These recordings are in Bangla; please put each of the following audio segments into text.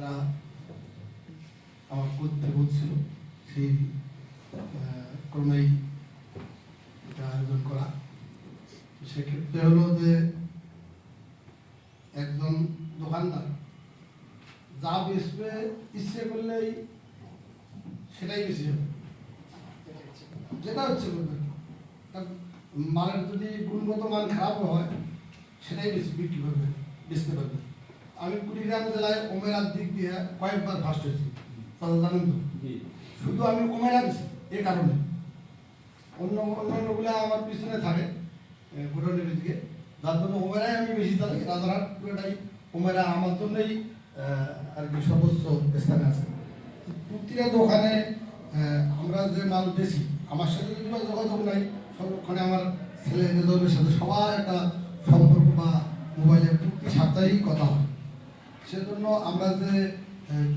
স্যারেরা আমার করতে বলছিল, সেই ক্রমেই এটা আয়োজন করা। সেক্ষেত্রে হলো যে একজন দোকানদার যা বেচবে ইচ্ছে করলেই সেটাই বেশি হবে, যেটা হচ্ছে করবে। মালের যদি গুণগত মান খারাপ হয় সেটাই বেশি বিক্রি করবে, বেচতে পারবে। আমি কুড়িগ্রাম জেলায় ওমেরার দিক দিয়ে কয়েকবার ফার্স্ট হয়েছি, তাহলে জানেন তো। শুধু আমি ওমেরা দিচ্ছি এই কারণে, অন্যান্যগুলো আমার পিছনে থাকে ভোটারের দিকে, যার জন্য ওমেরাই আমি বেশি চালাই। রাজারহাট পুরোটাই ওমেরা আমার জন্যই আর কি সর্বোচ্চ স্থানে আছে। প্রতিটা দোকানে আমরা যে মাল বেশি, আমার সাথে যদি যোগাযোগ নাই, সর্বক্ষণে আমার ছেলে মেয়েদের সাথে সবার একটা সম্পর্ক বা মোবাইলের প্রতি সাপ্তাহিক কথা হয়। সেজন্য আমরা যে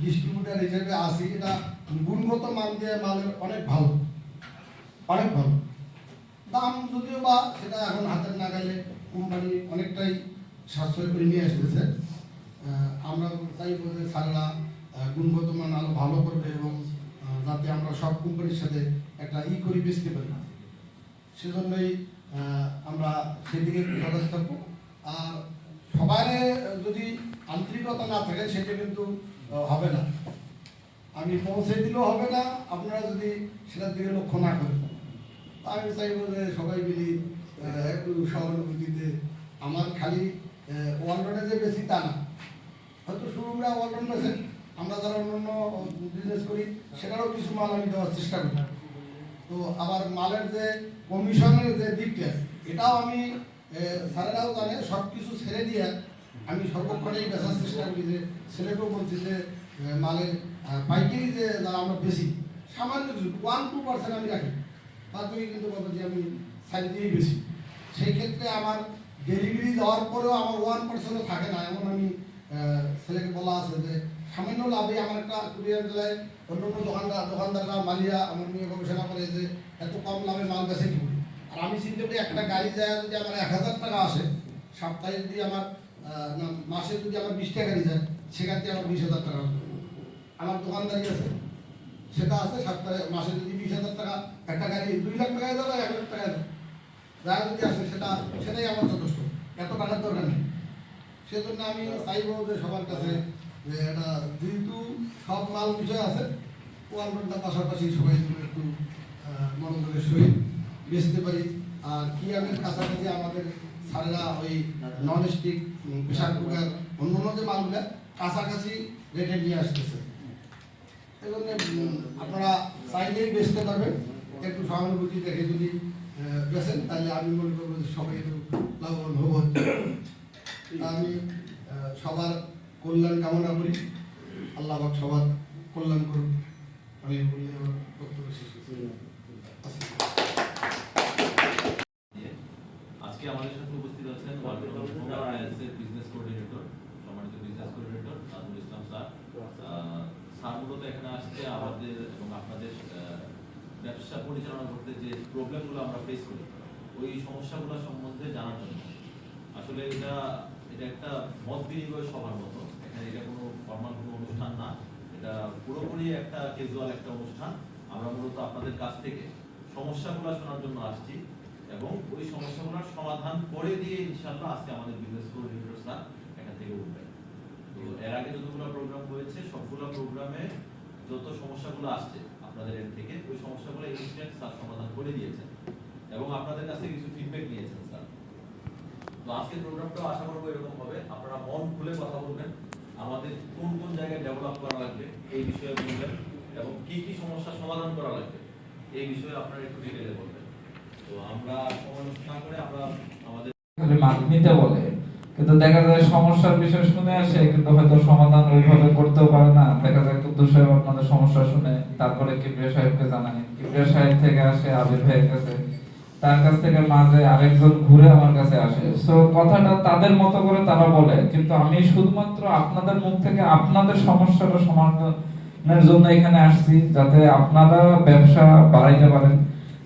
ডিস্ট্রিবিউটার হিসেবে আসি, এটা গুণগত মান দিয়ে মালের অনেক ভালো, অনেক ভালো। দাম যদিও বা সেটা এখন হাতের নাগালে কোম্পানি অনেকটাই সাশ্রয় করে নিয়ে আসতেছে। আমরা চাইবো যে স্যারেরা গুণগত মান আরো ভালো করবে এবং যাতে আমরা সব কোম্পানির সাথে একটা করি বেচতে পারি, সেজন্যই আমরা সেদিকে সজাগ থাকবো। আর সবার যদি আন্তরিকতা না থাকে সেটা কিন্তু হবে না, আমি পৌঁছে দিলেও হবে না আপনারা যদি সেটার দিকে লক্ষ্য না করেন। আমি চাইবো যে সবাই মিলি একটু সহানুভূতিতে, আমার খালি অলরাউন্ডে যে বেশি তা না, হয়তো শুরুরা অলরাউন্ড আছে, আমরা যারা অন্যান্য বিজনেস করি সেটারও কিছু মাল আমি দেওয়ার চেষ্টা করি। তো আবার মালের যে কমিশনের যে দিকটা, এটাও আমি স্যারেরাও জানে, সব কিছু ছেড়ে দিয়ে আমি সর্বক্ষণেই বেচার চেষ্টা করি। যে ছেলেকেও বলছি যে মালের পাইকারি যে যারা আমরা বেশি সামান্য কিছু 1-2% আমি রাখি, তারপরে কিন্তু বলবো যে আমি সাইড দিয়েই বেশি। সেই ক্ষেত্রে আমার ডেলিভারি দেওয়ার পরেও আমার 1%ও থাকে না, এমন আমি ছেলেকে বলা আছে যে সামান্য লাভে আমার একটা কুড়িগ্রাম জেলায় অন্যান্য দোকানদাররা মালিয়া আমার নিয়ে গবেষণা করে যে এত কম লাভে মাল বেচে কি করি। আর আমি চিন্তা করি একটা গাড়ি যায় যদি আমার 1000 টাকা আসে, সপ্তাহে যদি আমার মাসে যদি আমার 20 টাকা গাড়ি যায়, সেখান থেকে আমার 20,000 টাকা আমার দোকানদারি আছে, সেটা আছে। সপ্তাহে মাসে যদি 20,000 টাকা, একটা গাড়ি 2 লাখ টাকায় যাবে, 1 লাখ টাকায় যাবে, যা যদি আসে সেটাই আমার যথেষ্ট, এত টাকার দরকার নেই। সেজন্য আমি চাইবো যে সবার কাছে যে এটা যেহেতু সব মাল বিষয় আছে, ওয়ালমেন্টটার পাশাপাশি সবাই একটু মনোযোগের সহিত বেচতে পারি। আর কি আমের কাছাকাছি আমাদের স্যারেরা ওই নন স্টিক প্রেশার কুকার অন্যান্য যে মালগুলো কাছাকাছি রেটে নিয়ে আসতেছে। এই জন্য আপনারা চাইলেই বেচতে পারবেন, একটু সহানুভূতি দেখে যদি বেচেন তাহলে আমি মনে করবো যে সবাই একটু লাভবান হব। আমি সবার কল্যাণ কামনা করি, আল্লাহ পাক সবার কল্যাণ করুন। আমি বলি আমার বক্তব্য শেষ করছি। আজকে আমাদের সাথে উপস্থিত আছেন বিজনেস কোঅর্ডিনেটর, সম্মানিত business coordinator Nazmul Islam sir. Sir মূলত এখানে আসছে আমাদের এবং আপনাদের ব্যবসা পরিচালনা করতে যে প্রবলেমগুলো আমরা ফেস করি, ওই সমস্যাগুলো সম্বন্ধে জানার জন্য। আসলে এটা একটা মত বিনিময় সভার মতো, এখানে এটা কোনো ফর্মাল কোনো অনুষ্ঠান না, এটা পুরোপুরি একটা ক্যাজুয়াল একটা অনুষ্ঠান। আমরা মূলত আপনাদের কাছ থেকে সমস্যাগুলো শোনার জন্য আসছি এবং ওই সমস্যাগুলোর সমাধান করে দিয়ে ইনশাআল্লাহ আজকে আমাদের বিজনেস কোঅর্ডিনেটর স্যার এখান থেকে উঠবেন। তো এর আগে যতগুলো প্রোগ্রাম হয়েছে সবগুলো প্রোগ্রামে যত সমস্যাগুলো আসছে আপনাদের এর থেকে, ওই সমস্যাগুলো ইনস্ট্যান্ট স্যার সমাধান করে দিয়েছেন এবং আপনাদের কাছে কিছু ফিডব্যাক নিয়েছেন স্যার। তো আজকের প্রোগ্রামটাও আশা করবো এরকম হবে, আপনারা মন খুলে কথা বলবেন, আমাদের কোন কোন জায়গায় ডেভেলপ করা লাগবে এই বিষয়ে বলবেন এবং কি কি সমস্যার সমাধান করা লাগবে এই বিষয়ে আপনারা একটু ডিটেইলে বলবেন। তো আমরা সময় নষ্ট না করে আমরা আমাদের মাধ্যমিতে বলে, কিন্তু দেখা যায় সমস্যার বিষয় শুনে আসে কিন্তু হয়তো সমাধান ওইভাবে করতেও পারে না। দেখা যায় কুদ্দুস সাহেব আপনাদের সমস্যা শুনে তারপরে কিবরিয়া সাহেবকে জানায়, কিবরিয়া সাহেব থেকে আসে আবির ভাইয়ের কাছে, তার কাছ থেকে মাঝে আরেকজন ঘুরে আমার কাছে আসে। সো কথাটা তাদের মতো করে তারা বলে, কিন্তু আমি শুধুমাত্র আপনাদের মুখ থেকে আপনাদের সমস্যাটা সমাধানের জন্য এখানে আসছি, যাতে আপনারা ব্যবসা বাড়াইতে পারেন।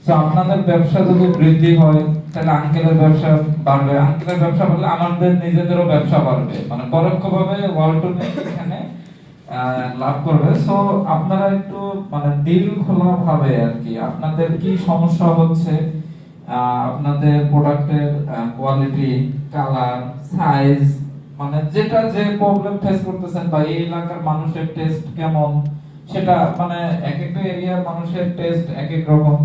সো আপনাদের ব্যবসা যদি বৃদ্ধি হয় তাহলে আঙ্কেলের ব্যবসা বাড়বে, আঙ্কেলের ব্যবসা বাড়লে আমাদের নিজেদেরও ব্যবসা বাড়বে। মানে পরোক্ষভাবে ওয়ালটন এখানে লাভ করবে। সো আপনারা একটু মানে দিল খোলা ভাবে আর কি আপনাদের কি সমস্যা হচ্ছে, আপনাদের প্রোডাক্টের কোয়ালিটি, কালার, সাইজ, মানে যেটা যে প্রবলেম ফেস করতেছেন বা এই এলাকার মানুষের টেস্ট কেমন, সেটা মানে এক একটা এরিয়ার মানুষের টেস্ট এক এক রকম।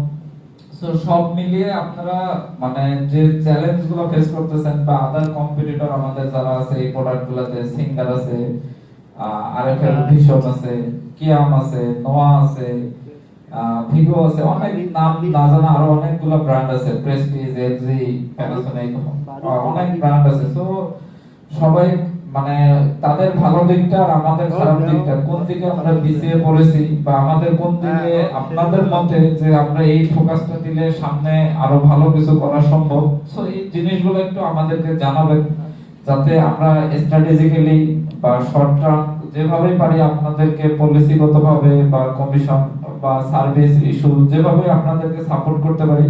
সো সব মিলিয়ে আপনারা মানে যে চ্যালেঞ্জ গুলো ফেস করতেছেন বা আদার কম্পিটিটর আমাদের যারা আছে এই প্রোডাক্ট গুলাতে, সিঙ্গার আছে, আরএফএল ভিশন আছে, কিয়াম আছে, নোয়া আছে, ভিগো আছে, অনেক নাম না জানা আরো অনেকগুলো ব্র্যান্ড আছে, প্রেস্টিজ, এলজি, প্যানাসোনিক, অনেক ব্র্যান্ড আছে। সো সবাই মানে তাদের ভালো দিকটা আর আমাদের খারাপ দিকটা কোন দিকে আমরা পিছিয়ে পড়েছি বা আমাদের কোন দিকে আপনাদের মতে যে আমরা এই ফোকাসটা দিলে সামনে আরো ভালো কিছু করা সম্ভব। সো এই জিনিসগুলো একটু আমাদেরকে জানাবেন যাতে আমরা স্ট্র্যাটেজিক্যালি বা শর্ট টার্ম যেভাবে পারি আপনাদেরকে পলিসিগতভাবে বা কমিশন বা সার্ভিস ইস্যু যেভাবে আপনাদেরকে সাপোর্ট করতে পারি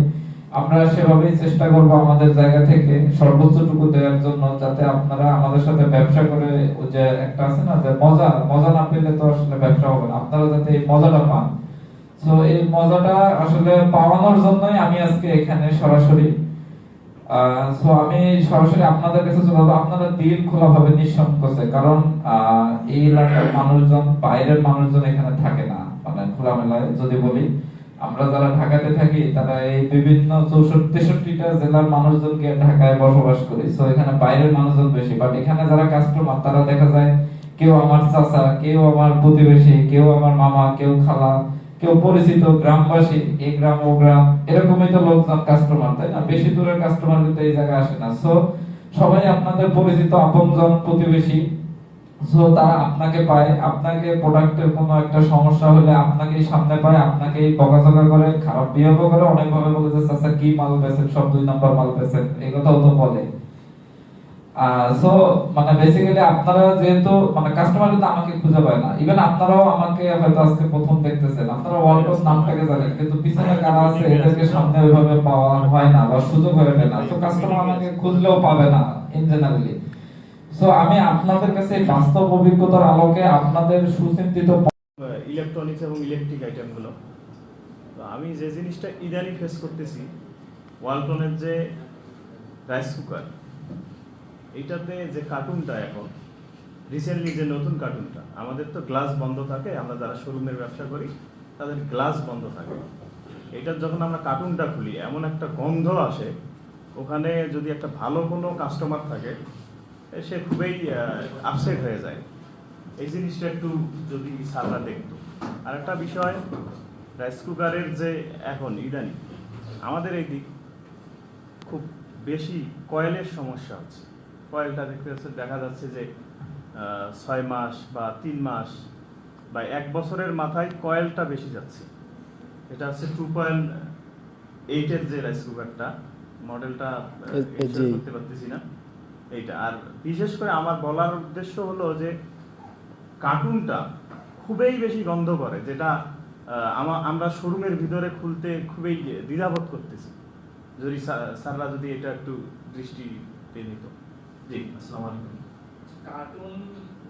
আমরা সেভাবেই চেষ্টা করব আমাদের জায়গা থেকে সর্বোচ্চটুকু দেওয়ার জন্য, যাতে আপনারা আমাদের সাথে ব্যবসা করে ওই যে একটা আছে না যে মজা মজা না পেলে তো আসলে ব্যবসা হবে না, আপনারা যাতে এই মজাটা পান। সো এই মজাটা আসলে পাওয়ানোর জন্যই আমি আজকে এখানে সরাসরি সো আমি সরাসরি আপনাদের কাছে চলে যাবো। আপনারা দিল খোলা ভাবে নিঃসংকোচে, কারণ এই এলাকার মানুষজন বাইরের মানুষজন এখানে থাকে না, মানে খোলামেলায় যদি বলি আমরা যারা ঢাকাতে থাকি তারা এই বিভিন্ন 64-63টা জেলার মানুষজন গিয়ে ঢাকায় বসবাস করি। সো এখানে বাইরের মানুষজন বেশি, বাট এখানে যারা কাস্টমার তারা দেখা যায় কেউ আমার চাচা, কেউ আমার প্রতিবেশী, কেউ আমার মামা, কেউ খালা, কেউ পরিচিত গ্রামবাসী, এই গ্রাম ও গ্রাম, এরকমই তো লোকজন কাস্টমার, তাই না? বেশি দূরের কাস্টমার কিন্তু এই জায়গায় আসে না। সো সবাই আপনাদের পরিচিত, আপনজন, প্রতিবেশী। সো তারা আপনাকে পায়, আপনাকে প্রোডাক্টের কোনো একটা সমস্যা হলে আপনাকেই সামনে পায়, আপনাকেই বকাঝকা করে, খারাপ বিহেভ করে, অনেক ভাবে বলে যে চাচা কি মাল বেচেন, সব 2 নম্বর মাল বেচেন, এই কথাও তো বলে। সো মানে বেসিক্যালি আপনারা যেহেতু মানে কাস্টমার কিন্তু আমাকে খুঁজে পায় না, ইভেন আপনারাও আমাকে হয়তো আজকে প্রথম দেখতেছেন, আপনারা ওয়ালটস নামটাকে জানেন কিন্তু পিছনে কারা আছে এদেরকে সামনে ওইভাবে পাওয়া হয় না বা সুযোগ হয়ে ওঠে না। সো কাস্টমার আমাকে খুঁজলেও পাবে না ইন জেনারেলি। সো আমি আপনাদের কাছে বাস্তব অভিজ্ঞতার আলোকে আপনাদের সুচিন্তিত ইলেকট্রনিক্স এবং ইলেকট্রিক আইটেমগুলো, তো আমি যে জিনিসটা ইদানি ফেস করতেছি, ওয়ালটনের যে রাইস কুকার, এইটাতে যে কার্টুনটা এখন রিসেন্টলি যে নতুন কার্টুনটা, আমাদের তো গ্লাস বন্ধ থাকে, আমরা যারা শোরুমের ব্যবসা করি তাদের গ্লাস বন্ধ থাকে, এইটার যখন আমরা কার্টুনটা খুলি এমন একটা গন্ধ আসে, ওখানে যদি একটা ভালো কোনো কাস্টমার থাকে সে খুবই আপসেট হয়ে যায়। এই জিনিসটা একটু যদি স্যাররা দেখতো। আর একটা বিষয়, রাইস কুকারের যে এখন ইদানি আমাদের এই দিক খুব বেশি কয়েলের সমস্যা হচ্ছে। কয়েলটা দেখা যাচ্ছে যে 6 মাস বা 3 মাস বা 1 বছরের মাথায় কয়েলটা বেশি যাচ্ছে। এটা হচ্ছে 2.8 এর যে রাইস কুকারটা, মডেলটা করতে পারতেছি না এইটা। আর বিশেষ করে আমার বলার উদ্দেশ্য হলো যে কার্টুনটা খুবই বেশি গন্ধ করে, যেটা আমরা শোরুমের ভিতরে খুলতে খুবই দ্বিধাবোধ করতেছি। যদি স্যাররা যদি এটা একটু দৃষ্টিতে নিত। জি, আসসালামু আলাইকুম। কার্টুন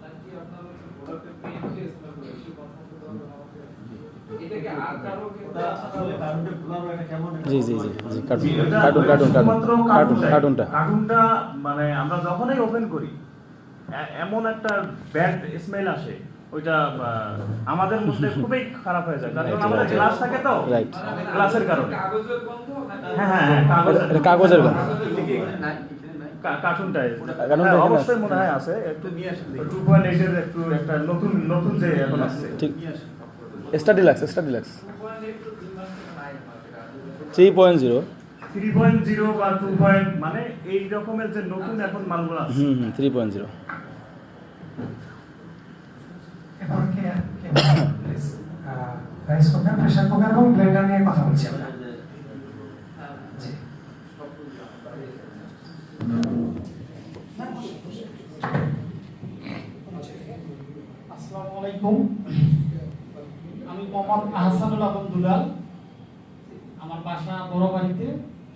নাকি আপনার প্রোডাক্টের পেইন্টকে স্মেল করে সেই কথা তো আমাকে এটাকে আর কারো আসলে কার্টুনটা খোলার এটা কেমন? জি জি জি জি কার্টুনটা মানে আমরা যখনই ওপেন করি এমন একটা ব্যাড স্মেল আসে, ওইটা আমাদের মধ্যে খুবই খারাপ হয়ে যায়, কারণ আমাদের গ্লাস থাকে তো, গ্লাসের কারণে। কাগজের গন্ধ, হ্যাঁ কাগজের গন্ধ। কার্টুনটা অবশ্যই মনে হয় আছে, একটু 2.8 এর একটু একটা নতুন যে এখন আসছে, ঠিক। এক্সট্রা ডিলাক্স 3.0 বা 2. মানে এই রকমের যে নতুন এখন মালগুলো আছে। 3.0। এরপর কে please rice cooker, pressure cooker এবং ব্লেন্ডার নিয়ে কথা বলছি আমরা। জি, আসসালামু আলাইকুম। আমি মোহাম্মদ আহসানুল আলম দুলাল, আমার বাসা বড়বাড়িতে,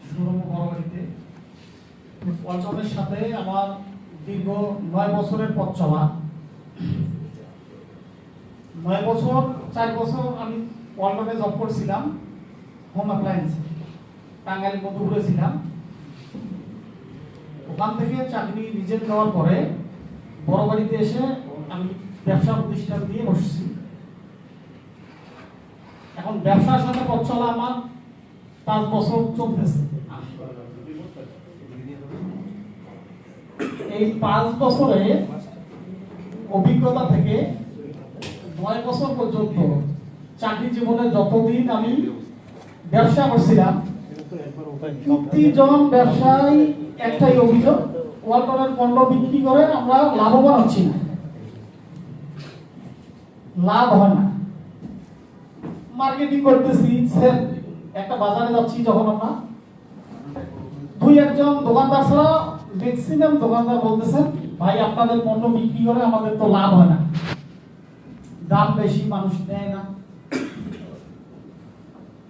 শোরুম বড়বাড়িতে। ওয়ালটনের সাথে আমার দীর্ঘ 9 বছরের পথ চলা। 9 বছর 4 বছর আমি ওয়ালটনে জব করছিলাম, হোম অ্যাপ্লায়েন্স, টাঙ্গাইল মধুপুরে ছিলাম। ওখান থেকে চাকরি রিজেক্ট দেওয়ার পরে বড় বাড়িতে এসে আমি ব্যবসা প্রতিষ্ঠান দিয়ে বসছি। এখন ব্যবসার সাথে পথ চলা আমার 5 বছর চলতেছে। এই 5 বছরে অভিজ্ঞতা থেকে 9 বছর পর্যন্ত চাকরি জীবনে যতদিন আমি ব্যবসা করছিলাম, প্রতিজন ব্যবসায়ী একটাই অভিযোগ, ওয়ালটনের পণ্য বিক্রি করে আমরা লাভবান হচ্ছি না, লাভ হয় না। মার্কেটিং করতেছি, সেল, একটা বাজারে যাচ্ছি যখন আমরা, 2-1 জন দোকানদার ছাড়া ম্যাক্সিমাম দোকানদার বলতেছেন, ভাই আপনাদের পণ্য বিক্রি করে আমাদের তো লাভ হয় না, দাম বেশি, মানুষ নেয় না।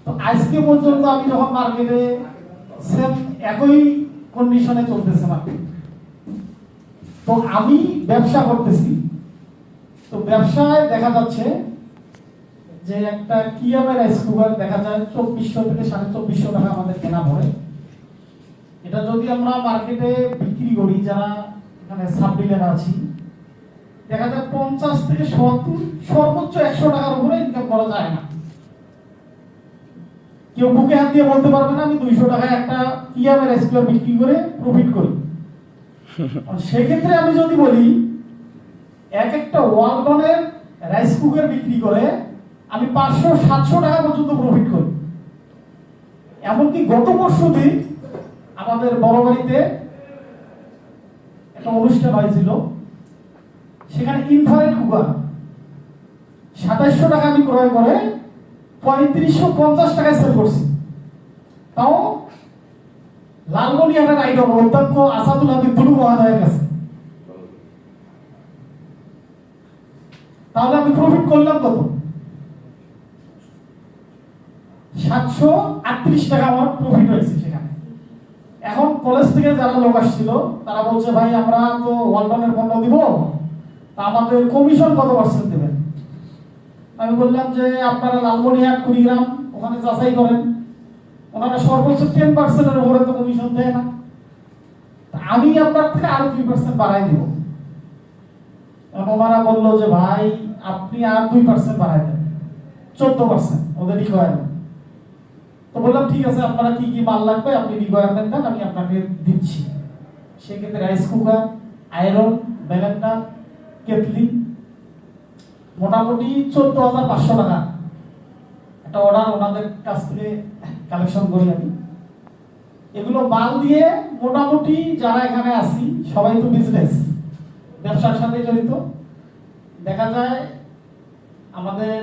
তো আজকে পর্যন্ত আমি যখন মার্কেটে সেম একই কন্ডিশনে চলতেছে মার্কেট। তো আমি ব্যবসা করতেছি, তো ব্যবসায় দেখা যাচ্ছে যে একটা কিয়ামের রাইস কুকার দেখা যায় 2400 থেকে 2450 টাকা আমাদের কেনা পড়ে। এটা যদি আমরা মার্কেটে বিক্রি করি, যারা এখানে সাব ডিলার আছি, দেখা যায় 50 থেকে 70, সর্বোচ্চ 100 টাকার উপরে ইনকাম করা যায় না। কেউ বুকে হাত দিয়ে বলতে পারবে না আমি 200 টাকায় একটা কিয়ামের রাইস কুকার বিক্রি করে প্রফিট করি। সেক্ষেত্রে আমি যদি বলি এক একটা ওয়ালটনের রাইস কুকার বিক্রি করে আমি 500-700 টাকা পর্যন্ত প্রফিট করি। এমনকি গত পরশুদিন আমাদের বড় বাড়িতে একটা অনুষ্ঠান হয়েছিল, সেখানে ইনফ্রারেড কুকার 2700 টাকা আমি ক্রয় করে 3550 টাকায় সেল করছি। তাও লালমনিরহাটের আইডল অধ্যক্ষ আসাদুল হাবিব দুলু মহোদয়ের কাছে। তাহলে আমি প্রফিট করলাম কত? 738 টাকা আমার প্রফিট হয়েছে সেখানে। এখন কলেজ থেকে যারা লোক আসছিল তারা বলছে, ভাই আমরা তো ওয়ালটনের পণ্য দিব, তা আমাদের কমিশন কত % দেবেন? আমি বললাম যে আপনারা লালমনিরহাট, কুড়িগ্রাম ওখানে যাচাই করেন, ওনারা সর্বোচ্চ 10%-এর উপরে তো কমিশন দেয় না, আমি আপনার থেকে আরো 2% বাড়াই দিব। ওনারা বললো যে ভাই আপনি আর 2% বাড়াই দেন, 14% ওদের রিকোয়ারমেন্ট। তো বললাম ঠিক আছে, আপনারা কি কি মাল লাগবে আপনি রিকোয়ারমেন্ট দেন, আমি আপনাকে দিচ্ছি। সেক্ষেত্রে rice cooker, iron, Blender, kettle, মোটামুটি 14,500 টাকা একটা অর্ডার ওনাদের কাছ থেকে কালেকশন করি আমি। এগুলো মাল দিয়ে মোটামুটি যারা এখানে আসি সবাই তো বিজনেস, ব্যবসার সাথে জড়িত। দেখা যায় আমাদের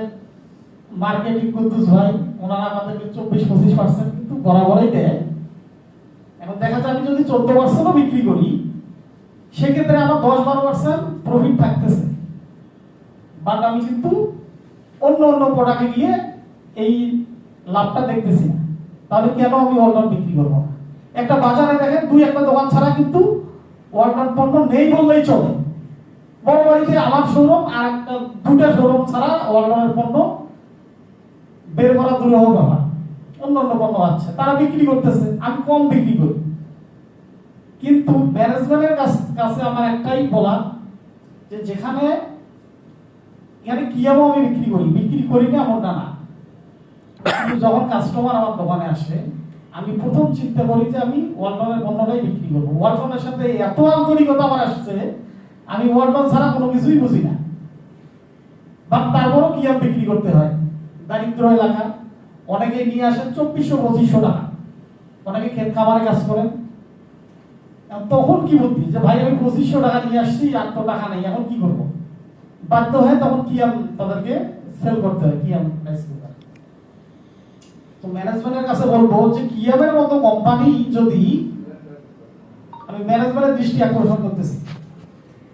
মার্কেটিং কুদ্দুস ভাই, ওনারা আমাদেরকে 24-25% কিন্তু বরাবরই দেয়। এখন দেখা যায় আমি যদি 14%ও বিক্রি করি, সেক্ষেত্রে আমার 10-12% প্রফিট থাকতেছে, বাট আমি কিন্তু অন্য অন্য প্রোডাক্টে গিয়ে এই লাভটা দেখতেছি না। তাহলে কেন আমি ওয়ালটন বিক্রি করবো? একটা বাজারে দেখেন 2-1টা দোকান ছাড়া কিন্তু ওয়ালটন পণ্য নেই বললেই চলে। বড় বাড়িতে আমার শোরুম আর একটা 2টা শোরুম ছাড়া ওয়ালটনের পণ্য বের করা দুরূহ ব্যাপার। অন্য অন্য পণ্য আছে, তারা বিক্রি করতেছে, আমি কম বিক্রি করি। কিন্তু ম্যানেজমেন্টের কাছে আমার একটাই বলা, যে যেখানে এখানে কিয়ামও আমি বিক্রি করি না এমনটা না, কিন্তু যখন কাস্টমার আমার দোকানে আসে আমি প্রথম চিন্তা করি যে আমি ওয়ালটনের পণ্যটাই বিক্রি করবো। ওয়ালটনের সাথে এত আন্তরিকতা আমার আসছে, আমি ওয়ালটন ছাড়া কোনো কিছুই বুঝি না, বাট তারপরও কিয়াম বিক্রি করতে হয়। দারিদ্র এলাকা অনেকে নিয়ে আসেন 2400-2500 টাকা, অনেকে ক্ষেত খামারে কাজ করেন। তখন কি বুদ্ধি যে ভাই আমি 2500 টাকা নিয়ে আসছি, আর তো টাকা নেই, এখন কি করবো? বাধ্য হয় তখন কিয়াম তাদেরকে সেল করতে হয়, কিয়াম রাইস কুকার। তো ম্যানেজমেন্টের কাছে বলবো যে কিয়ামের মতো কোম্পানি যদি, আমি ম্যানেজমেন্টের দৃষ্টি আকর্ষণ করতেছি,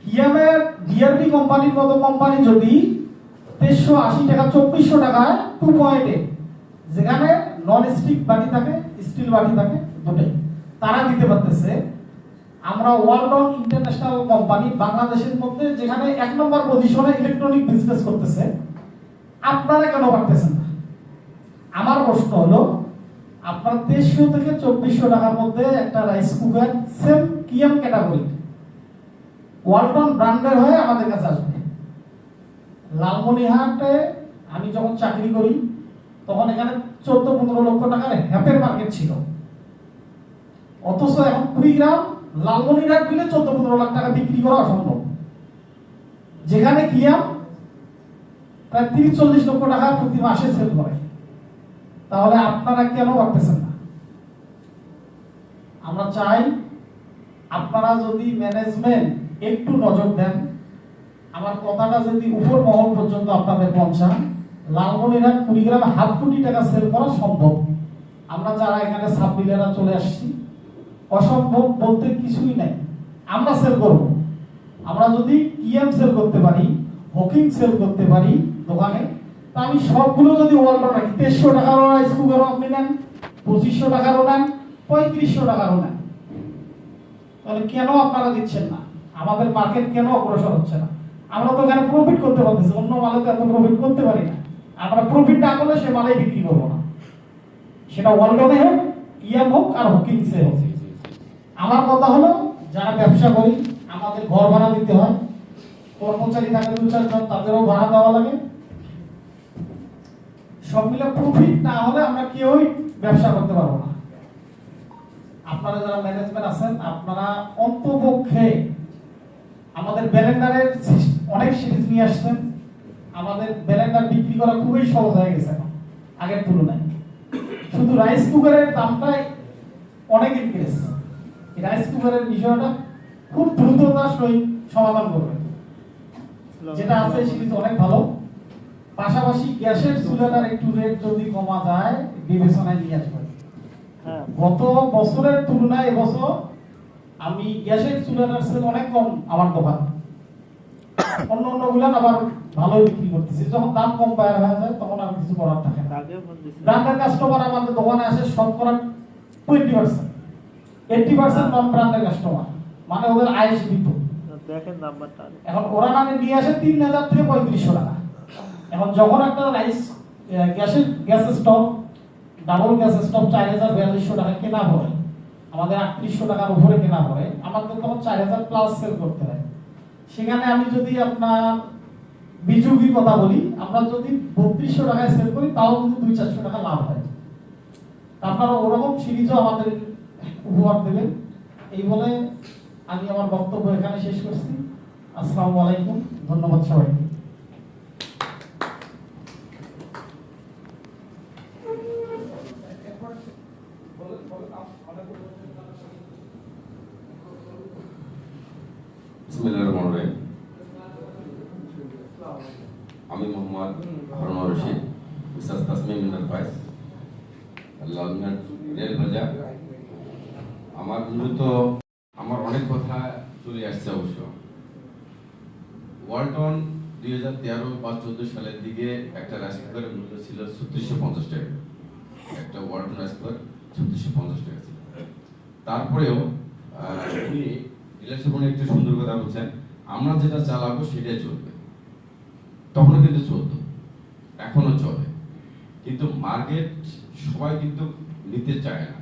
কিয়ামের ডিআরপি কোম্পানির মতো কোম্পানি যদি 2380 টাকা 2400 টাকায় 2.8, যেখানে নন স্টিক বাটি থাকে, স্টিল বাটি থাকে, দুটোই তারা দিতে পারতেছে, আমরা ওয়ালটন ইন্টারন্যাশনাল কোম্পানি বাংলাদেশের মধ্যে যেখানে 1 নম্বর পজিশনে ইলেকট্রনিক বিজনেস করতেছে, আপনারা কেন পারতেছেন না? আমার প্রশ্ন হলো, আপনার 2300 থেকে 2400 টাকার মধ্যে একটা রাইস কুকার সেম কিয়াম ক্যাটাগরি ওয়ালটন ব্র্যান্ডের হয়ে আমাদের কাছে আসবে। লালমনিরহাটে আমি যখন চাকরি করি তখন এখানে 14-15 লক্ষ টাকার হ্যাপের মার্কেট ছিল, অথচ এখন কুড়িগ্রাম লালমনিরহাট মিলে 14-15 লাখ টাকা বিক্রি করা অসম্ভব, যেখানে কিয়াম প্রায় 30-40 লক্ষ টাকা প্রতি মাসে সেল করে। তাহলে আপনারা কেন পারতেছেন না? আমরা চাই আপনারা যদি ম্যানেজমেন্ট একটু নজর দেন, আমার কথাটা যদি উপর মহল পর্যন্ত আপনাদের পৌঁছান, লালমনিরহাট কুড়িগ্রামে 500 কোটি টাকা সেল করা সম্ভব। আমরা যারা এখানে সাব ডিলাররা চলে আসছি, অসম্ভব বলতে কিছুই নাই, আমরা সেল করব। আমরা যদি কিএম সেল করতে পারি, হকিং সেল করতে পারি দোকানে, তা আমি সবগুলো যদি ওয়ালটন রাখি, 2300 টাকারও রাইস কুকারও আপনি নেন, 2500 টাকারও নেন, 3500 টাকারও নেন, তাহলে কেন আপনারা দিচ্ছেন না? আমাদের মার্কেট কেন অগ্রসর হচ্ছে না? আমরা তো এখানে প্রফিট করতে পারতেছি, অন্য মালে তো এত প্রফিট করতে পারি না। আমরা প্রফিট না করলে সে মালেই বিক্রি করবো না, সেটা ওয়ালটনে হোক, কিয়াম হোক আর হকিংসে হোক। আমার কথা হলো, যারা ব্যবসা করি আমাদের ঘর ভাড়া দিতে হয়, কর্মচারী থাকে 2-4 জন, তাদেরও ভাড়া দেওয়া লাগে, সব মিলে প্রফিট না হলে আমরা কেউই ব্যবসা করতে পারবো না। আপনারা যারা ম্যানেজমেন্ট আছেন, আপনারা অন্তপক্ষে আমাদের ব্লেন্ডারের অনেক সিরিজ নিয়ে আসছেন, আমাদের ব্লেন্ডার বিক্রি করা খুবই সহজ হয়ে গেছে এখন আগের তুলনায়। শুধু রাইস কুকারের দামটাই অনেক ইনক্রিজ। এই রাইস কুকারের বিষয়টা খুব দ্রুততার সহিত সমাধান করবে, যেটা আছে সিরিজ অনেক ভালো। পাশাপাশি গ্যাসের চুলাটার একটু রেট যদি কমা যায় বিবেচনায় নিয়ে আসবে। গত বছরের তুলনায় এবছর আমি গ্যাসের চুলাটার সেল অনেক কম আমার দোকান, অন্য গুলান আবার ভালোই বিক্রি করতেছি। যখন দাম কম পায় হয়ে যায় তখন আর কিছু করার থাকে না। ব্র্যান্ডের কাস্টমার আমাদের দোকানে আসে শতকরা 20%, 80% নন ব্র্যান্ডের কাস্টমার, মানে ওদের আয় সীমিত। দেখেন নাম্বারটা, এখন ওরা নামে নিয়ে আসে 3000 থেকে 3500 টাকা। এখন যখন একটা rice gas stock, double gas stock 4000-4200 টাকা কেনা পড়ে, আমাদের 3800 টাকার উপরে কেনা পড়ে, আমাদের তখন 4000 প্লাস সেল করতে হয়। সেখানে আমি যদি আপনার বিযোগীর কথা বলি, আমরা যদি 3200 টাকায় সেল করি তাও কিন্তু 200-400 টাকা লাভ হয়। আপনারা ওরকম সিরিজও আমাদের উপহার দেবেন। এই বলে আমি আমার বক্তব্য এখানে শেষ করছি। আসসালামু আলাইকুম, ধন্যবাদ সবাইকে। আমি মোহাম্মদ হারুনুর রশিদ, মিসেস তাসমিম এন্টারপ্রাইজ, লালমিয়ার রেল বাজার। আমার অনেক কথা চলে আসছে অবশ্য। ওয়ালটন 2013 বা 14 সালের দিকে একটা রাইস কুকারের মূল্য ছিল 3650 টাকা, একটা ওয়ালটন রাইস কুকার 3650 টাকা ছিল। তারপরেও উনি ইলেকশনে একটু সুন্দর কথা বলছেন, আমরা যেটা চালাবো সেটাই চলবে। তখনও কিন্তু চলতো, এখনো চলে, কিন্তু মার্কেট সবাই কিন্তু নিতে চায় না।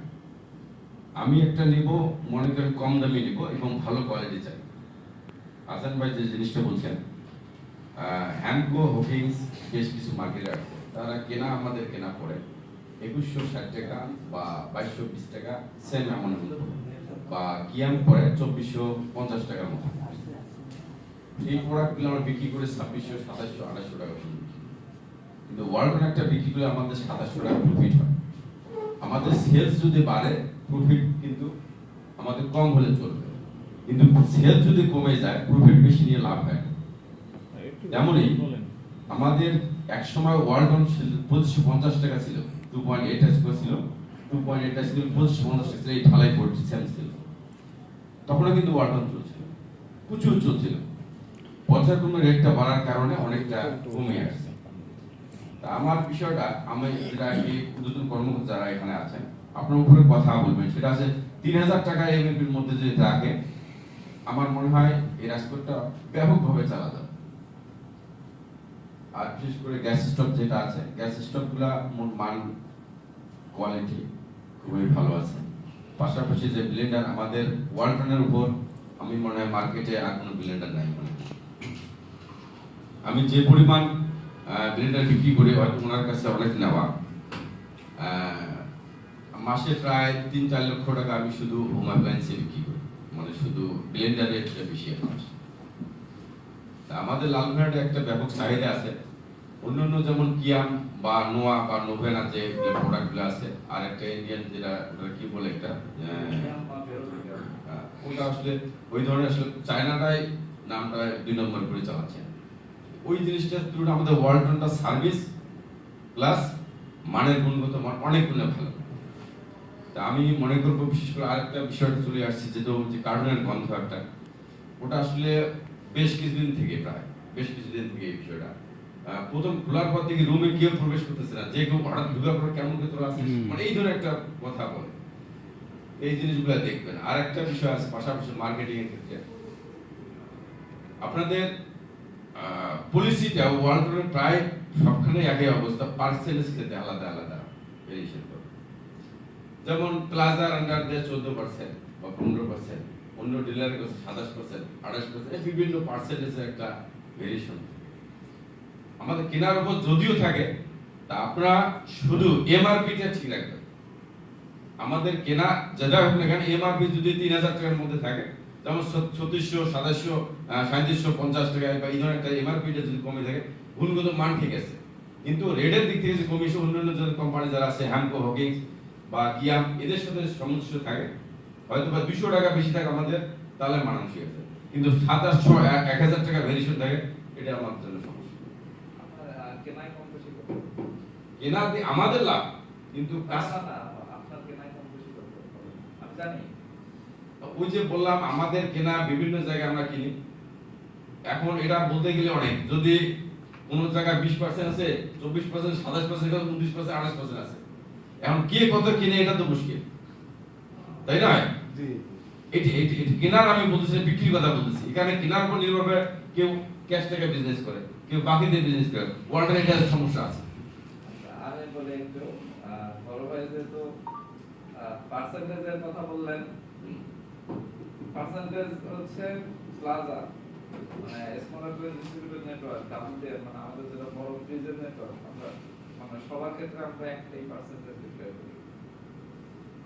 আমি একটা নিব, মনে করেন কম দামে নিব এবং ভালো কোয়ালিটি চাই। হাসান ভাই যে জিনিসটা বলছেন, হ্যান্ডকো হকিংস বেশ কিছু মার্কেটে আছে, তারা কেনা আমাদের কেনা পড়ে 2160 টাকা বা 2220 টাকা সেম অ্যামাউন্টের মতো, বা কিয়াম পড়ে 2450 টাকার মতো। এই প্রোডাক্টগুলো আমরা বিক্রি করে 2600, 2700, 2800 টাকা, কিন্তু ওয়ালটন একটা বিক্রি করে আমাদের 2700 টাকা প্রফিট হয়। আমাদের সেলস যদি বাড়ে, প্রফিট কিন্তু আমাদের কম হলে চলবে, কিন্তু সেলস যদি কমে যায়, প্রফিট বেশি নিয়ে লাভ হয় না। তেমনই আমাদের এক সময় ওয়ালটন 2550 টাকা ছিল, 2.8 ছিল, 2.8 ছিল, 2550 টাকা ছিল, এই ঢালাই বোর্ড সেল ছিল। তখনও কিন্তু ওয়ালটন চলছিল, প্রচুর চলছিল। পর্যায়ক্রমে রেটটা বাড়ার কারণে অনেকটা কমে আসছে। তা আমার বিষয়টা, আমি যেটা কি নতুন কর্মকর্তা যারা এখানে আছেন আপনার উপরে কথা বলবেন, সেটা আছে 3000 টাকা এমএপির মধ্যে যদি রাখে, আমার মনে হয় এই রাজপথটা ব্যাপকভাবে চালা যাবে। আর বিশেষ করে গ্যাস স্টোভ যেটা আছে, গ্যাস স্টোভগুলা মান কোয়ালিটি খুবই ভালো আছে। পাশাপাশি যে ব্লেন্ডার, আমাদের ওয়ালটনের উপর আমি মনে হয় মার্কেটে আর কোনো ব্লেন্ডার নাই মনে হয়। আমি যে পরিমাণ ব্লেন্ডার বিক্রি করি, হয়তো ওনার কাছে অনেক নেওয়া, মাসে প্রায় ৩-৪ লক্ষ টাকা আমি শুধু হোম অ্যাপ্লায়েন্সে বিক্রি করি, মানে শুধু ব্লেন্ডারের বেশি মাস। আমাদের লালমনিরহাটে একটা ব্যাপক চাহিদা আছে। অন্যান্য যেমন কিয়াম বা নোয়া বা নোভেনা যে প্রোডাক্টগুলো আছে, আর একটা ইন্ডিয়ান যেটা কি বলে একটা ওটা আসলে ওই ধরনের আসলে চায়নাটাই নামটা ২ নম্বর করে চালাচ্ছে। ওই জিনিসটা তুলনা আমাদের ওয়ালটনটা সার্ভিস প্লাস মানের গুণগত মান অনেক গুণে ভালো। তা আমি মনে করবো বিশেষ করে আরেকটা বিষয়টা চলে আসছে, যেটা হচ্ছে কার্টুনের গন্ধ একটা, ওটা আসলে বেশ কিছুদিন থেকে এই বিষয়টা প্রথম খোলার পর থেকে রুমে কেউ প্রবেশ করতেছে না, যে কেউ হঠাৎ ঢুকার পর কেমন ভেতরে আছে, মানে এই ধরনের একটা কথা বলে। এই জিনিসগুলো দেখবেন। আর একটা বিষয় আছে পাশাপাশি মার্কেটিং এর ক্ষেত্রে আপনাদের পলিসিটা ওয়ার্ল্ডের প্রায় সবখানে একই অবস্থা, পার্সেন্টেজ ক্ষেত্রে আলাদা আলাদা ভেরিয়েশন করে। যেমন প্লাজার আন্ডার দিয়ে 14% বা 15%, অন্য ডিলারের কাছে 27%, 28%, বিভিন্ন পার্সেন্টেজের একটা ভেরিয়েশন। আমাদের কেনার উপর যদিও থাকে, তা আপনারা শুধু এমআরপিটা ঠিক রাখবেন। আমাদের কেনা যেটা হোক না কেন, এমআরপি যদি ৩,০০০ টাকার মধ্যে থাকে, যেমন ৩৬০০, ২৭০০, ৩৭৫০ টাকা বা এই ধরনের একটা এমআরপিটা যদি কমে থাকে, গুণগত মান ঠিক আছে, কিন্তু রেটের দিক থেকে যে কমিশন অন্যান্য যে কোম্পানি যারা আছে, হ্যামকো, হকিংস বা কিয়াম, এদের সাথে সমস্যা থাকে, হয়তো বা ২০০ টাকা বেশি থাকে আমাদের, তাহলে মানানসই আছে। কিন্তু ৭৮০০, ১,০০০ টাকা ভেরিয়েশন থাকে, এটা আমাদের জন্য সমস্যা। কেনা আমাদের লাভ, কিন্তু ওই যে বললাম আমাদের কেনা বিভিন্ন জায়গায় আমরা কিনি। এখন এটা বলতে গেলে অনেক, যদি কোন জায়গায় 20% আছে, 24%, 27%, 29%, 28% আছে, এখন কে কত কিনে এটা তো মুশকিল, তাই না? এটি কেনার আমি বলতেছি, বিক্রির কথা বলতেছি। এখানে কেনার উপর নির্ভর করে, কেউ ক্যাশ টাকা বিজনেস করে, কেউ বাকি দিয়ে বিজনেস করে, ওয়ার্ল্ডের এটা সমস্যা আছে। আমি বলে একটু বড় ভাই যেহেতু পার্সেন্টেজের কথা বললেন, পার্সেন্টেজ হচ্ছে প্লাজা মানে স্মলার ডিস্ট্রিবিউটর নেটওয়ার্ক, আমাদের মানে আমাদের যেটা বড় ফ্রিজের নেটওয়ার্ক, আমরা মানে সবার ক্ষেত্রে আমরা একটাই পার্সেন্টেজ ডিক্লেয়ার করি।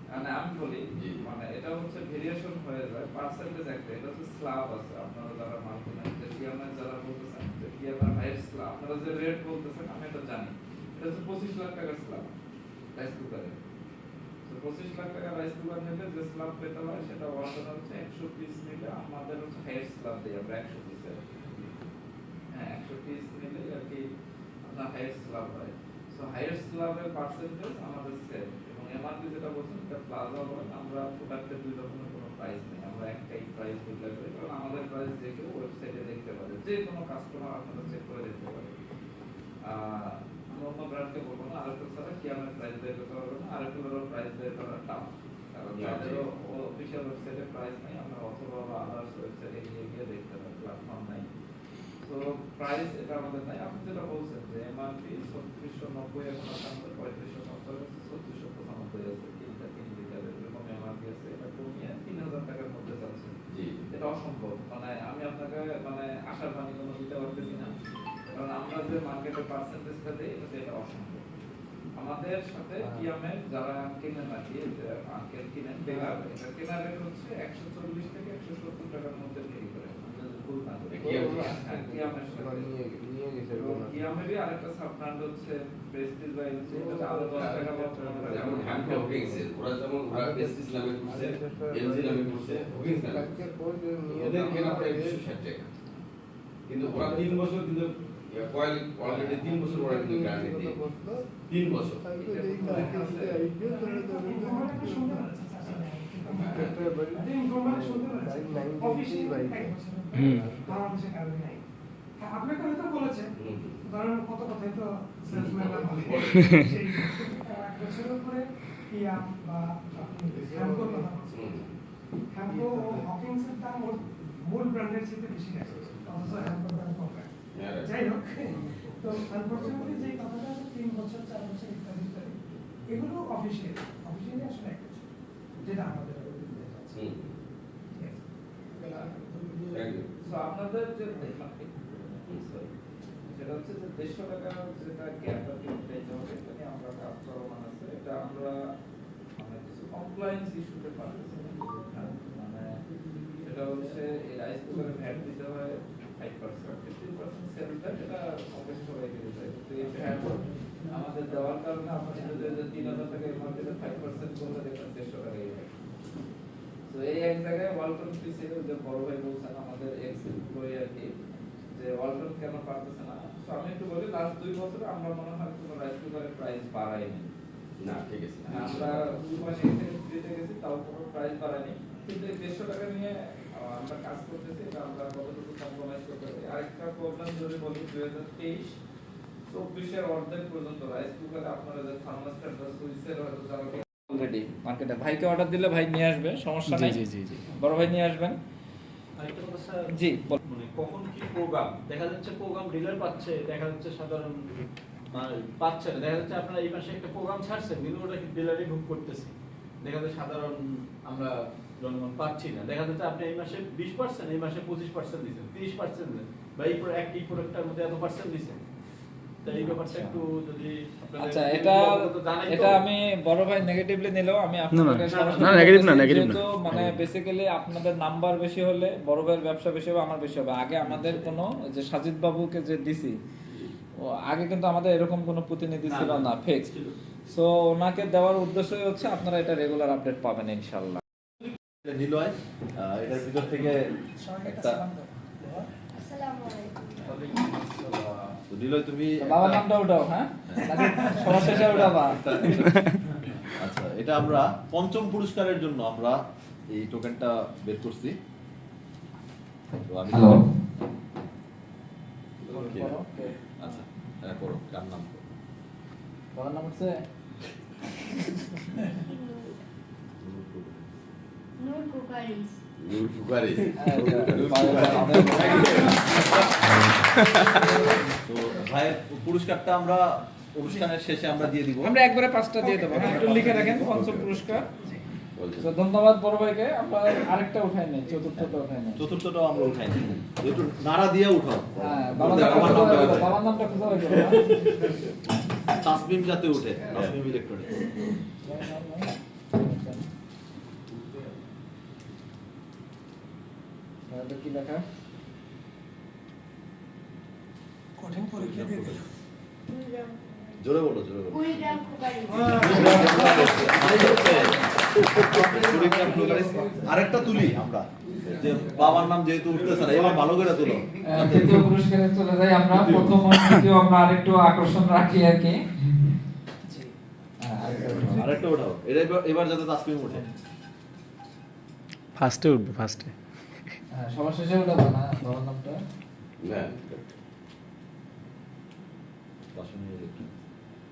মানে আমি বলি মানে এটা হচ্ছে ভেরিয়েশন হয়ে যায়, পার্সেন্টেজ একটা, এটা হচ্ছে স্ল্যাব আছে। আপনারা যারা মাল কিনেন, যে কিয়ামের যারা বলতেছেন যে কিয়ামের হাইয়েস্ট স্ল্যাব, আপনারা যে রেট বলতেছেন আমি এটা জানি, এটা হচ্ছে 25 লাখ টাকার স্ল্যাব রাইস কুকারে। তো 25 লাখ টাকা রাইস কুকার নিলে যে স্ল্যাব পেতে হয় সেটা ওয়ার্ডন হচ্ছে 100 পিস নিলে আমাদের হচ্ছে হাইয়েস্ট স্ল্যাব দেই আমরা 100 পিসের। হ্যাঁ, 100 পিস নিলে আর কি আপনার হাইয়েস্ট স্ল্যাব হয়। সো হাইয়েস্ট স্ল্যাবের পার্সেন্টেজ আমাদের সেম। এবং এমআরপি যেটা বলছেন এটা প্লাজা বলেন, আমরা প্রোডাক্টের দুই রকমের কোনো প্রাইস নেই, আমরা একটাই প্রাইস ডিক্লেয়ার করি। কারণ আমাদের প্রাইস যে কেউ ওয়েবসাইটে দেখতে পারে, যে কোনো কাস্টমার আপনারা চেক করে দেখতে পারে। অন্য ব্র্যান্ডকে বলবো না, আরেকটু ছাড়া কি আমার প্রাইস বের করতে পারবো না, আরেকটুরও প্রাইস বের করা টাফ, কারণ তাদেরও অফিসিয়াল ওয়েবসাইটে প্রাইস নাই, আমরা অথবা আদার্স ওয়েবসাইটে গিয়ে দেখতে পারি, প্ল্যাটফর্ম নাই। তো প্রাইস এটা আমাদের নাই। আপনি যেটা বলছেন যে এমআরপি ৩৬৯০, এখন আমাদের ৩৫৯০ আছে, ৩৬৯৫ আছে, 3 লিটারের এরকম এমআরপি আছে, এটা কমিয়ে ৩,০০০ টাকার মধ্যে যাচ্ছে। এটা অসম্ভব, মানে আমি আপনাকে মানে আশার বাণী কোনো দিতে পারতেছি না, কারণ আমরা যে মার্কেটে পার্সেন্টেজটা দেই এটা অসম্ভব। আমাদের সাথে কিয়ামের যারা কিনেন আর কি, যে আঙ্কেল কিনেন বেকার, এটা কেনার রেট হচ্ছে 140 থেকে 170 টাকার মধ্যে ভেরি করে। ভুল না কিয়ামের সাথে কিয়ামেরই আরেকটা সাব ব্র্যান্ড হচ্ছে প্রেস্টিজ বাই এলজি, এটা আরো 10 টাকা বা 15 টাকা। যেমন হ্যামকো হকিংস, ওরা যেমন প্রেস্টিজ নামে করছে, এলজি নামে করছে, হকিংস নামে ওদের কেনা প্রায় 160 টাকা, কিন্তু ওরা 3 বছর কিন্তু কয়েল অলরেডি 3 বছর ওরা কিন্তু গ্যারান্টি দিয়ে 3 বছর। আপনাকে হয়তো বলেছেন ধরেন কত কথাই তো সেলসম্যানরা বলে সেই এক বছরের উপরে কিয়াম বা আপনি হ্যামকোর কথা বলছেন, হ্যামকো ও হকিংসের দাম মূল ব্র্যান্ডের চেয়ে বেশি গেছে, অথচ হ্যামকো ব্র্যান্ড কম। যাই হোক, তো আনফরচুনেটলি যে কথাটা 3 বছর 4 বছর ইত্যাদি ইত্যাদি, এগুলো অফিসিয়ালি আসলে একটা ছিল, যেটা আমাদের আছে। So, আপনাদের যে সেটা হচ্ছে যে 150 টাকা যেটা গ্যাপ আছে এটা আমরা কাজ চলমান আছে, এটা আমরা মানে কিছু কমপ্লায়েন্স ইস্যুতে পারতেছি না। মানে সেটা হচ্ছে এই রাইস কুকারে ভ্যাট দিতে হয় 5%, 15% সেল ট্যাক্স, এটা কমপ্লেক্স সবাইকে দিতে হয়। তো এই ভ্যাট আমাদের দেওয়ার কারণে আমাদের যে 3000 টাকা এমআরপিতে 5% করলে দেখবেন 150 টাকা ইফেক্ট। তো এই এক জায়গায় ওয়ালটন ছিল যে বড় ভাই বলছেন আমাদের এক্স এমপ্লয়ি আর কি, যে ওয়ালটন কেন পারতেছে না। তো আমি একটু বলি, লাস্ট 2 বছরে আমরা মনে হয় কোনো রাইস কুকারের প্রাইস বাড়াইনি। না, ঠিক আছে। আমরা 2.8 থেকে 3 তে গেছি, তাও কোনো প্রাইস বাড়াইনি। কিন্তু এই 150 টাকা নিয়ে আমরা কাজ করতেছি, এটা আমরা কতটুকু কম্প্রোমাইজ করতে পারি। আরেকটা প্রবলেম যদি বলি 2023-24 এর অর্ধেক পর্যন্ত রাইস কুকারে আপনারা যে থার্মোস্ট্যাট বা সুইচের হয়তো যারা অলরেডি মার্কেটে ভাইকে অর্ডার দিলে ভাই নিয়ে আসবে, সমস্যা নেই। জি বড় ভাই নিয়ে আসবেন। আরেকটা কথা স্যার, জি মানে কখন কি প্রোগ্রাম দেখা যাচ্ছে, প্রোগ্রাম ডিলার পাচ্ছে, দেখা যাচ্ছে সাধারণ পাচ্ছে না, দেখা যাচ্ছে আপনারা এই মাসে একটা প্রোগ্রাম ছাড়ছেন কিন্তু ওটা ডিলারই বুক করতেছে, দেখা যাচ্ছে সাধারণ আমরা জনগণ পাচ্ছি না। দেখা যাচ্ছে আপনি এই মাসে 20%, এই মাসে 25% দিচ্ছেন, 30% দেন, বা এই একই প্রোডাক্টের মধ্যে এত পার্সেন্ট দিচ্ছেন। এই ব্যাপারটা একটু যদি আপনাদের আচ্ছা, জানাই এটা তো। আমি বড় ভাই নেগেটিভলি নিলেও আমি না, আপনাদের না, নেগেটিভ না, নেগেটিভ না। যেহেতু মানে বেসিক্যালি আপনাদের নাম্বার বেশি হলে বড় ভাইয়ের ব্যবসা বেশি হবে, আমার বেশি হবে। আগে আমাদের কোনো যে সাজিদ বাবুকে যে দিছি, ও আগে কিন্তু আমাদের এরকম কোনো প্রতিনিধি ছিল না, ফিক্স। সো ওনাকে দেওয়ার উদ্দেশ্যই হচ্ছে আপনারা এটা রেগুলার আপডেট পাবেন ইনশাআল্লাহ। নিলয় এটার ভিতর থেকে একটা তো নিলয় তুমি বাবার নামটা উঠাও, হ্যাঁ নাকি সবার শেষে উঠাবা? আচ্ছা, এটা আমরা পঞ্চম পুরস্কারের জন্য আমরা এই টোকেনটা বের করছি। তো আমি হ্যালো, আচ্ছা, হ্যাঁ করো, কার নাম করো? বাবার নাম হচ্ছে নূর কুকারিস। নূর কুকারিস। তো ভাইয়ের পুরস্কারটা আমরা অনুষ্ঠানের শেষে আমরা দিয়ে দিব। আমরা একবারে 5টা দিয়ে দেবো, একটু লিখে রাখেন পঞ্চম পুরস্কার। তো ধন্যবাদ বড় ভাইকে। আমরা আরেকটা উঠাই নাই, চতুর্থটা উঠাই নাই। চতুর্থটাও আমরা উঠাই নি, একটু নাড়া দিয়ে উঠাও। হ্যাঁ, আমার নামটা উঠাও। বাবার নামটা খুঁজে বের করো। তাসমিম যাতে উঠে, তাসমিম ইলেকট্রনিক্স। এটা কি লেখা? কঠিন পরীক্ষা দিয়ে দিল। জোরে বলো, জোরে বলো। কুড়িগ্রাম কুকারিস। আরেকটা তুলি আমরা, যে বাবার নাম যেহেতু উঠতেছে না, এবার ভালো করে তুলো। তৃতীয় পুরস্কারে চলে যাই আমরা। প্রথম ও তৃতীয় আমরা আরেকটু আকর্ষণ রাখি আর কি। আরেকটা উঠাও, এবার যাতে তাসমিম উঠে। ফার্স্টে উঠবে, ফার্স্টে। হ্যাঁ, সবার শেষে উঠাবো না বাবার নামটা?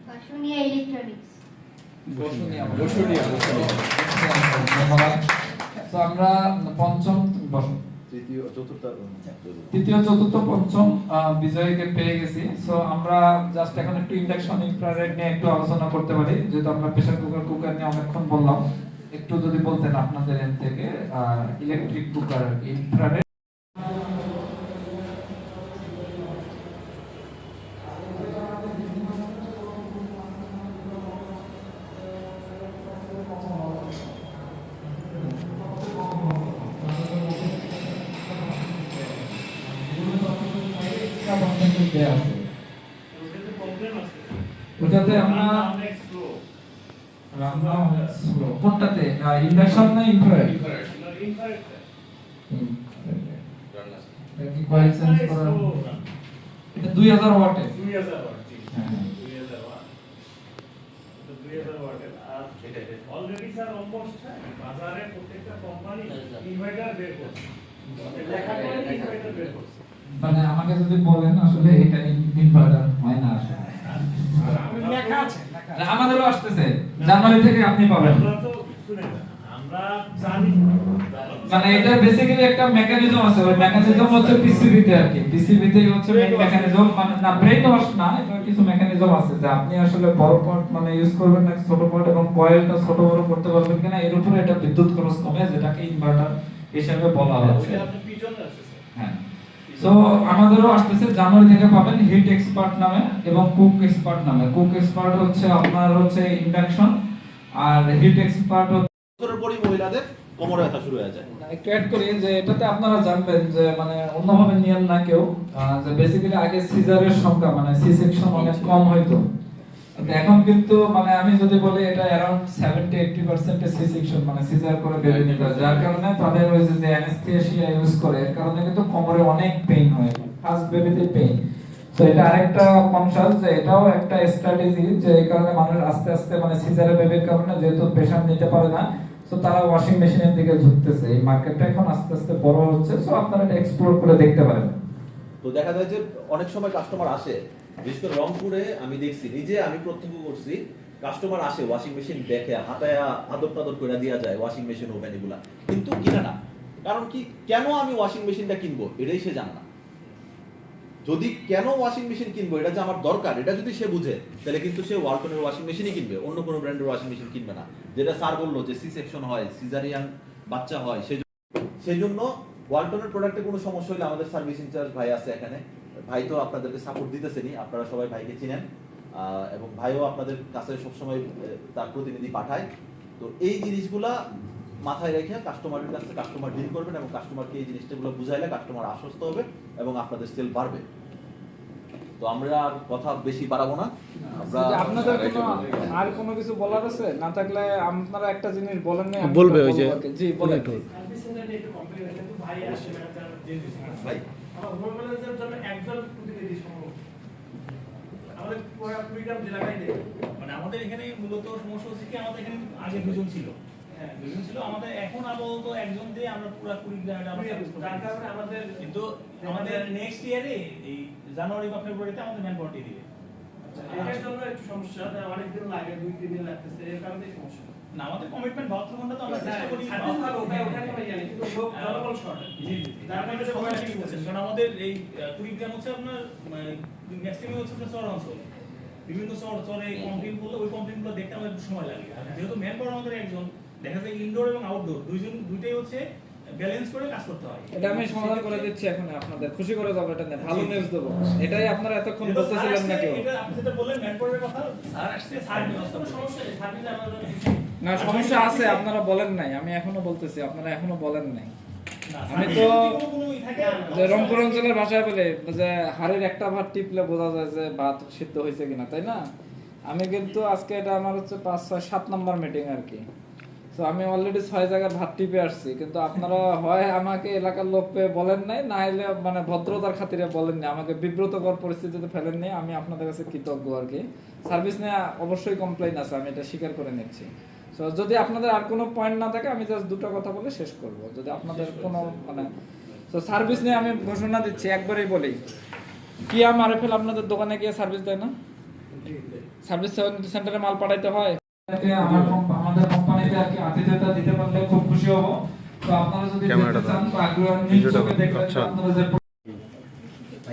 বাসুনিয়া ইলেকট্রনিক্স। তো আমরা পঞ্চম বসো, তৃতীয়, চতুর্থ, তৃতীয়, চতুর্থ, পঞ্চম বিজয়ীকে পেয়ে গেছি। সো আমরা জাস্ট এখন একটু ইন্ডাকশন ইনফ্রারেড নিয়ে একটু আলোচনা করতে পারি, যেহেতু আমরা প্রেসার কুকার নিয়ে অনেকক্ষণ বললাম। একটু যদি বলতেন আপনাদের এন্ড থেকে ইলেকট্রিক কুকার ইনফ্রারেড। ওটাতে আমরা রান্না কোনটাতে, ইন্ডাকশন না ইনফ্রারেড? কি কয়েল সেন্স করা? এটা 2000 ওয়াটের। 2000 ওয়াট, জি। 2000 ওয়াট। এটা 2000 ওয়াটের। আর অলরেডি স্যার অলমোস্ট বাজারে প্রত্যেকটা কোম্পানি ইনভার্টার বের করছে। লেখা করে ইনভার্টার বের করছে। মানে আমাকে যদি বলেন আসলে এটা ইনভার্টার হয় না আসলে। লেখা আছে, আমাদেরও আসতেছে জানুয়ারি থেকে আপনি পাবেন। আমরা তো শুনেন, আমরা জানি মানে এটা বেসিক্যালি একটা মেকানিজম আছে, ওই মেকানিজম হচ্ছে পিসিবিতে আর কি, পিসিবিতেই হচ্ছে মেইন মেকানিজম, মানে না ব্রেন ওয়াশ না, এটা কিছু মেকানিজম আছে যে আপনি আসলে বড় পট মানে ইউজ করবেন না ছোট পট, এবং কয়েলটা ছোট বড় করতে পারবেন কিনা এর উপরে এটা বিদ্যুৎ খরচ কমে, যেটাকে ইনভার্টার হিসেবে বলা হচ্ছে। ওইটা আপনি পিজনে আছে হ্যাঁ, তো আমাদেরও আসতেছে জানুয়ারি থেকে পাবেন হিট এক্সপার্ট নামে এবং কুক এক্সপার্ট নামে। কুক এক্সপার্ট হচ্ছে আপনার হচ্ছে ইন্ডাকশন, আর হিট এক্সপার্ট বছরের পরই মহিলাদের কোমরে ব্যথা শুরু হয়ে যায়। একটু অ্যাড করি যে এটাতে আপনারা জানবেন যে মানে অন্যভাবে নিয়েন না কেউ, যে বেসিক্যালি আগে সিজারের সংখ্যা মানে সি সেকশন অনেক কম হইতো, কিন্তু এখন কিন্তু মানে আমি যদি বলি এটা অ্যারাউন্ড 70-80% সি সেকশন মানে সিজার করে বেবি নিতে হয়, যার কারণে তাদের ওই যে অ্যানেস্থেসিয়া ইউজ করে এর কারণে কিন্তু কোমরে অনেক পেইন হয়, ফার্স্ট বেবিতে পেইন। তো এটা আরেকটা কনসাস যে এটাও একটা স্ট্র্যাটেজি, যে এই কারণে মানুষ আস্তে আস্তে মানে সিজারে বেবির কারণে যেহেতু পেশেন্ট নিতে পারে না, তো তারা ওয়াশিং মেশিনের দিকে ঝুঁকতেছে। এই মার্কেটটা এখন আস্তে আস্তে বড় হচ্ছে, সো আপনারা এটা এক্সপ্লোর করে দেখতে পারেন। তো দেখা যায় যে অনেক সময় কাস্টমার আসে, বিশেষ করে রংপুরে আমি দেখছি, নিজে আমি প্রত্যক্ষ করছি, কাস্টমার আসে ওয়াশিং মেশিন দেখে হাতায় আদর টাদর করে দেওয়া যায় ওয়াশিং মেশিন ওভেন এগুলা, কিন্তু কিনে না। কারণ কি, কেন আমি ওয়াশিং মেশিনটা কিনবো এটাই সে জানে না। যদি কেন ওয়াশিং মেশিন কিনবো এটা যে আমার দরকার এটা যদি সে বুঝে, তাহলে কিন্তু সে ওয়ালটনের ওয়াশিং মেশিনই কিনবে, অন্য কোনো ব্র্যান্ডের ওয়াশিং মেশিন কিনবে না। যেটা স্যার বললো যে সি সেকশন হয়, সিজারিয়ান বাচ্চা হয়, সেই জন্য ওয়ালটনের প্রোডাক্টে কোনো সমস্যা হলে আমাদের সার্ভিস ইনচার্জ ভাই আছে এখানে, ভাই তো আপনাদেরকে সাপোর্ট দিতেছেনই, আপনারা সবাই ভাইকে চিনেন, এবং ভাইও আপনাদের কাছে সবসময় তার প্রতিনিধি পাঠায়। তো এই জিনিসগুলা মাথায় রেখে কাস্টমারের কাছে কাস্টমার ডিল করবেন, এবং কাস্টমারকে এই জিনিসগুলো বুঝাইলে কাস্টমার আশ্বস্ত হবে এবং আপনাদের সেল বাড়বে। তো আমরা আর কথা বেশি বাড়াবো না, আমরা আপনাদের আর কোনো কিছু বলার আছে না থাকলে আপনারা একটা জিনিস বলেন না বলবে ওই যে জি বলেন। ভাই আমার হোম ম্যানেজারের জন্য একজন প্রতিনিধি সম্ভব আমাদের পুরো কুড়িগ্রাম জেলাটাই নেই। মানে আমাদের এখানে মূলত সমস্যা হচ্ছে কি, আমাদের এখানে আগে দুজন ছিল, হ্যাঁ দুজন ছিল, আমাদের এখন আপাতত একজন দিয়ে আমরা পুরো কুড়িগ্রামে আমরা যার কারণে আমাদের কিন্তু আমাদের নেক্সট ইয়ারে এই জানুয়ারি বা ফেব্রুয়ারিতে আমাদের ম্যান পাওয়ার দিয়ে দিবে। এটার জন্য একটু সমস্যা, অনেক দিন লাগে, 2-3 দিন লাগতেছে, এর কারণে সমস্যা। না আমাদের কমিটমেন্ট 72 ঘন্টা তো আমরা চেষ্টা করি, সার্ভিস ভালো ওখানে আমি জানি, কিন্তু লোক জনবল শর্ট। জি জি যার কারণে সবাই ঠিকই বলছেন, কারণ আমাদের এই কুড়িগ্রাম হচ্ছে আপনার ম্যাক্সিমাম হচ্ছে আপনার চর অঞ্চল, বিভিন্ন চরে কমপ্লেন বলতে ওই কমপ্লেনগুলো দেখতে আমাদের একটু সময় লাগে। যেহেতু ম্যান পাওয়ার আমাদের একজন, দেখা যায় ইনডোর এবং আউটডোর দুইটাই হচ্ছে ব্যালেন্স করে কাজ করতে হয়। এটা আমি সমাধান করে দিচ্ছি এখন, আপনাদের খুশি করে যাব, এটা ভালো নিউজ দেব, এটাই আপনারা এতক্ষণ বলতেছিলেন না কেউ। এটা আপনি যেটা বললেন ম্যান পাওয়ারের কথা, স্যার আসছে, স্যার কোনো সমস্যা নেই, সার্ভিস আমাদের না সমস্যা আছে, আপনারা বলেন নাই, আমি এখনো বলতেছি আপনারা এখনো বলেন নাই। না, আমি তো কোনো থাকে যে রংপুর অঞ্চলের ভাষায় বলে যে হাড়ির একটা ভাত টিপলে বোঝা যায় যে ভাত সিদ্ধ হয়েছে কিনা, তাই না? আমি কিন্তু আজকে এটা আমার হচ্ছে 5-6-7 নাম্বার মিটিং আর কি। তো আমি অলরেডি 6 জায়গায় ভাত টিপে আসছি, কিন্তু আপনারা হয় আমাকে এলাকার লোক পেয়ে বলেন নাই, না হলে মানে ভদ্রতার খাতিরে বলেন নাই, আমাকে বিব্রতকর পরিস্থিতিতে ফেলেন নাই। আমি আপনাদের কাছে কৃতজ্ঞ আর কি। সার্ভিস নিয়ে অবশ্যই কমপ্লেইন আছে, আমি এটা স্বীকার করে নিচ্ছি। সো যদি আপনাদের আর কোনো পয়েন্ট না থাকে আমি জাস্ট দুটো কথা বলে শেষ করব। যদি আপনাদের কোনো মানে তো সার্ভিস নিয়ে আমি ঘোষণা দিচ্ছি, একবারেই বলি, কি আরএফএল আপনাদের দোকানে গিয়ে সার্ভিস দেয় না? সার্ভিস সেন্টারে মাল পাঠাইতে হয়। আমাদের কোম্পানিতে আর কি আতিথেয়তা দিতে পারলে খুব খুশি হব। তো আপনারা যদি দেখতে চান তো আগ্রহ নিয়ে চোখে দেখলে আপনারা যে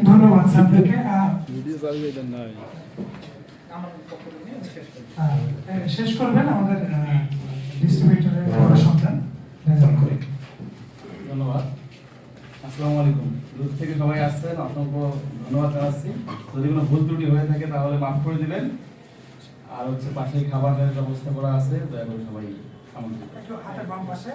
ধন্যবাদ স্যারকে। শেষ করবেন আমাদের ডিস্ট্রিবিউটরের বড় সন্তান রেজাল্ট করে। ধন্যবাদ। আসসালামু আলাইকুম। দূর থেকে সবাই আসছেন, অসংখ্য ধন্যবাদ জানাচ্ছি। যদি কোনো ভুল ত্রুটি হয়ে থাকে তাহলে মাফ করে দিবেন। আর হচ্ছে পাশে খাবারের ব্যবস্থা করা আছে, দয়া করে সবাই আমন্ত্রিত। একটু হাতের বাম পাশে